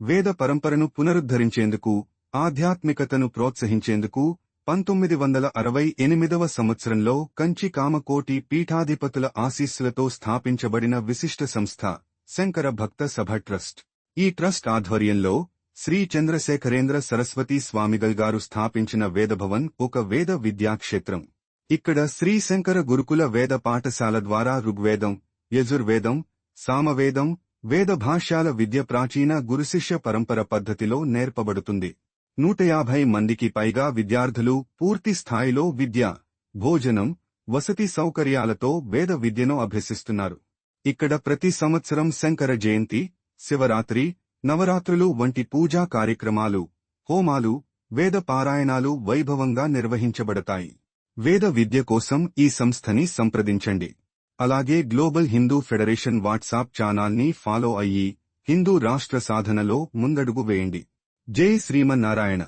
వేద పరంపరను పునరుద్ధరించేందుకు, ఆధ్యాత్మికతను ప్రోత్సహించేందుకు 1968వ సంవత్సరంలో కంచి కామకోటి పీఠాధిపతుల ఆశీస్సులతో స్థాపించబడిన విశిష్ట సంస్థ శంకర భక్త సభ ట్రస్ట్. ఈ ట్రస్ట్ ఆధ్వర్యంలో శ్రీ చంద్రశేఖరేంద్ర సరస్వతీ స్వామిగల్ గారు స్థాపించిన వేదభవన్ ఒక వేద విద్యాక్షేత్రం. ఇక్కడ శ్రీ శంకర గురుకుల వేద పాఠశాల ద్వారా ఋగ్వేదం, యజుర్వేదం, సామవేదం, వేద భాష్యాల విద్య ప్రాచీన గురుశిష్య పరంపర పద్ధతిలో నేర్పబడుతుంది. 150 మందికి పైగా విద్యార్థులు పూర్తి స్థాయిలో విద్య, భోజనం, వసతి సౌకర్యాలతో వేద విద్యను అభ్యసిస్తున్నారు. ఇక్కడ ప్రతి సంవత్సరం శంకర జయంతి, శివరాత్రి, నవరాత్రులు వంటి పూజా కార్యక్రమాలు, హోమాలు, వేద పారాయణాలు వైభవంగా నిర్వహించబడతాయి. వేద విద్య కోసం ఈ సంస్థని సంప్రదించండి. అలాగే గ్లోబల్ హిందూ ఫెడరేషన్ వాట్సాప్ ఛానల్ని ఫాలో అయ్యి హిందూ రాష్ట్ర సాధనలో ముందడుగు వేయండి. జై శ్రీమన్నారాయణ.